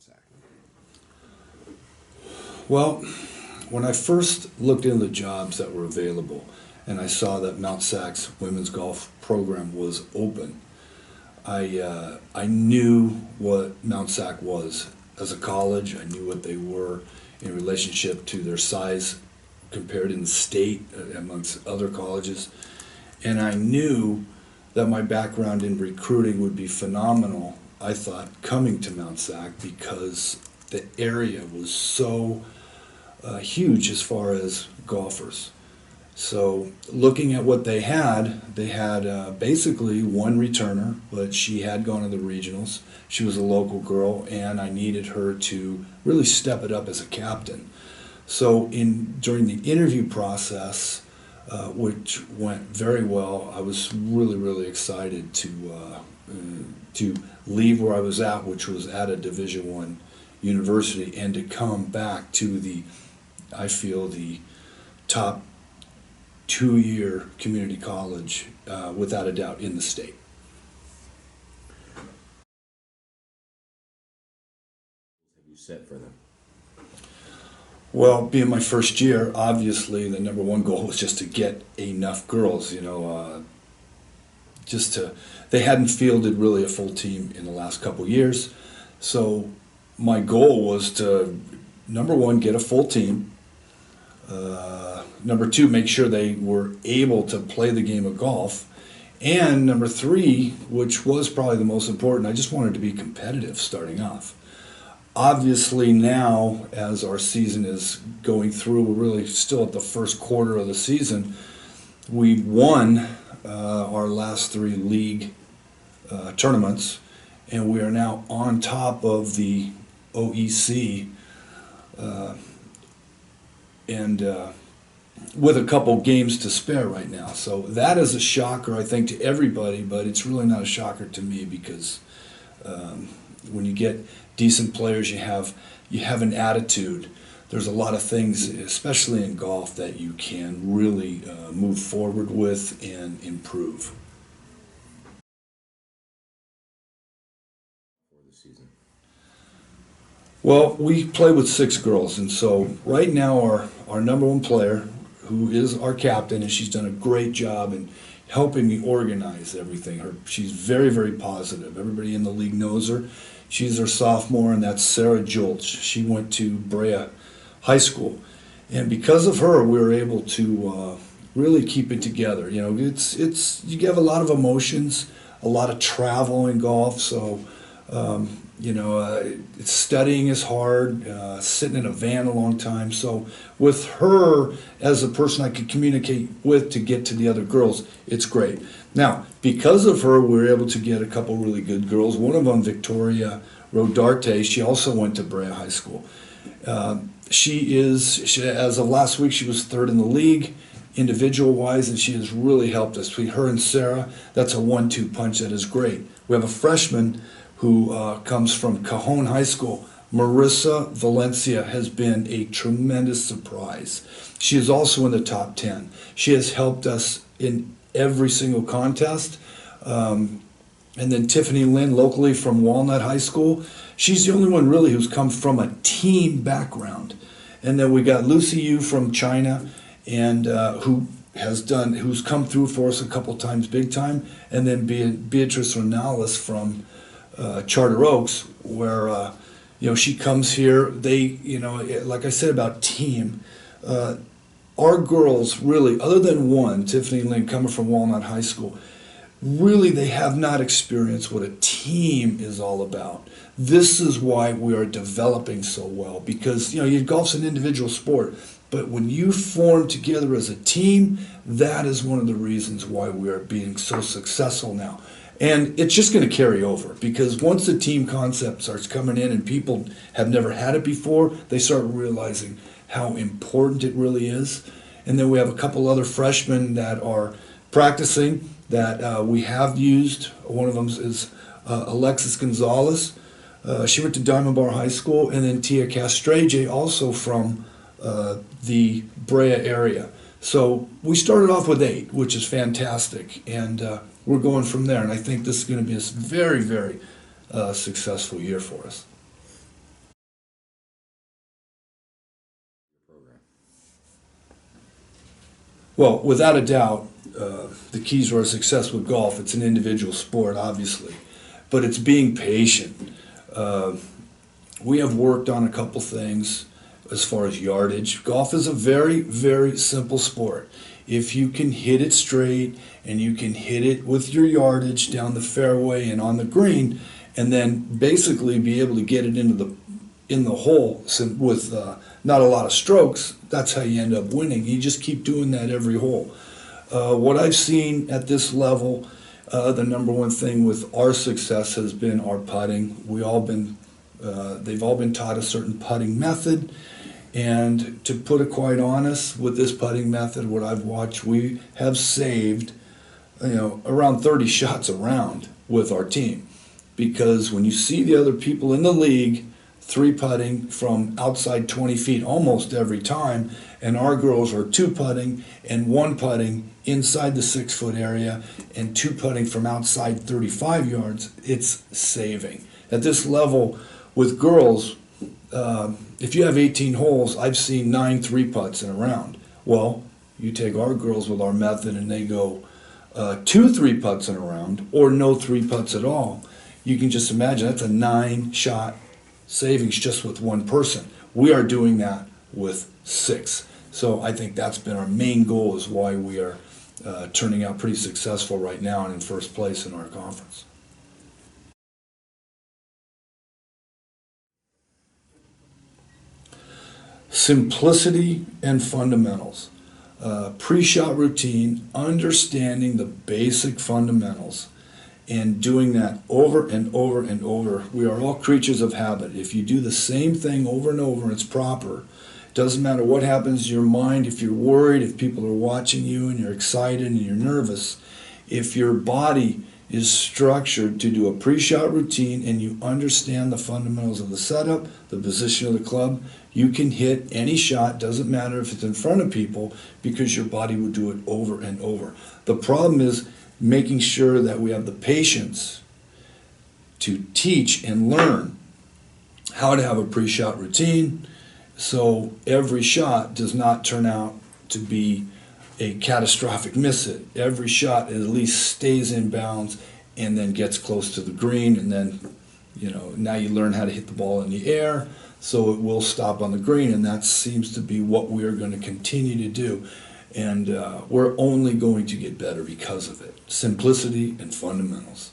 Sac? Well, when I first looked into the jobs that were available and I saw that Mount Sac's women's golf program was open, I knew what Mount Sac was as a college. I knew what they were in relationship to their size compared in the state amongst other colleges. And I knew that my background in recruiting would be phenomenal, I thought, coming to Mount Sac because the area was so huge as far as golfers. So looking at what they had basically one returner, but she had gone to the regionals. She was a local girl, and I needed her to really step it up as a captain. So during the interview process, which went very well, I was really excited to leave where I was at, which was at a Division I university, and to come back to I feel the top 2-year community college, without a doubt, in the state. Have you set for them? Well, being my first year, obviously the number one goal was just to get enough girls, they hadn't fielded really a full team in the last couple years. So my goal was to, number one, get a full team. Number two, make sure they were able to play the game of golf. And number three, which was probably the most important, I just wanted to be competitive starting off. Obviously now, as our season is going through, we're really still at the first quarter of the season. We won our last 3 league tournaments, and we are now on top of the OEC, and with a couple games to spare right now. So that is a shocker, I think, to everybody, but it's really not a shocker to me because when you get decent players, you have an attitude. There's a lot of things, especially in golf, that you can really move forward with and improve. For the season? Well, we play with 6 girls, and so right now our number one player, who is our captain, and she's done a great job in helping me organize everything. She's very positive. Everybody in the league knows her. She's our sophomore, and that's Sarah Julch. She went to Brea High School, and because of her, we were able to really keep it together. You have a lot of emotions, a lot of travel in golf, so studying is hard, sitting in a van a long time. So with her as a person I could communicate with to get to the other girls, it's great. Now, because of her, we were able to get a couple really good girls. One of them, Victoria Rodarte, she also went to Brea High School. She as of last week, she was 3rd in the league, individual-wise, and she has really helped us. Between her and Sarah, that's a 1-2 punch that is great. We have a freshman who comes from Cajon High School. Marissa Valencia has been a tremendous surprise. She is also in the top 10. She has helped us in every single contest. And then Tiffany Lynn, locally from Walnut High School. She's the only one really who's come from a team background. And then we got Lucy Yu from China, and who's come through for us a couple times, big time. And then Beatrice Ronales from Charter Oaks, where she comes here. They, like I said about team, our girls really, other than one, Tiffany Lynn, coming from Walnut High School, really they have not experienced what a team is all about. This is why we are developing so well, because golf's an individual sport, but when you form together as a team, that is one of the reasons why we are being so successful now. And it's just going to carry over, because once the team concept starts coming in and people have never had it before, they start realizing how important it really is. And then we have a couple other freshmen that are practicing that we have used. One of them is Alexis Gonzalez. She went to Diamond Bar High School. And then Tia Castrege, also from the Brea area. So we started off with 8, which is fantastic. And we're going from there, and I think this is going to be a very, very successful year for us. Well, without a doubt, the keys to our success with golf, it's an individual sport, obviously, but it's being patient. We have worked on a couple things as far as yardage. Golf is a very, very simple sport. If you can hit it straight and you can hit it with your yardage down the fairway and on the green, and then basically be able to get it in the hole with not a lot of strokes, that's how you end up winning. You just keep doing that every hole. What I've seen at this level, the number one thing with our success has been our putting. They've all been taught a certain putting method, and to put it quite honest, with this putting method, what I've watched, we have saved, around 30 shots a round with our team, because when you see the other people in the league three putting from outside 20 feet almost every time, and our girls are two putting and one putting inside the 6 foot area and two putting from outside 35 yards, it's saving. At this level with girls, if you have 18 holes, I've seen 9 3-putts in a round. Well, you take our girls with our method and they go 2 3-putts in a round or no 3-putts at all. You can just imagine that's a 9-shot savings just with one person. We are doing that with 6. So I think that's been our main goal, is why we are turning out pretty successful right now and in first place in our conference. Simplicity and fundamentals. Pre-shot routine, understanding the basic fundamentals, and doing that over and over and over. We are all creatures of habit. If you do the same thing over and over and it's proper, it doesn't matter what happens to your mind, if you're worried, if people are watching you and you're excited and you're nervous, if your body is structured to do a pre-shot routine and you understand the fundamentals of the setup, the position of the club, you can hit any shot, doesn't matter if it's in front of people, because your body will do it over and over. The problem is making sure that we have the patience to teach and learn how to have a pre-shot routine, so every shot does not turn out to be a catastrophic miss it. Every shot at least stays in bounds and then gets close to the green, and then now you learn how to hit the ball in the air so it will stop on the green, and that seems to be what we are going to continue to do. And we're only going to get better because of it. Simplicity and fundamentals.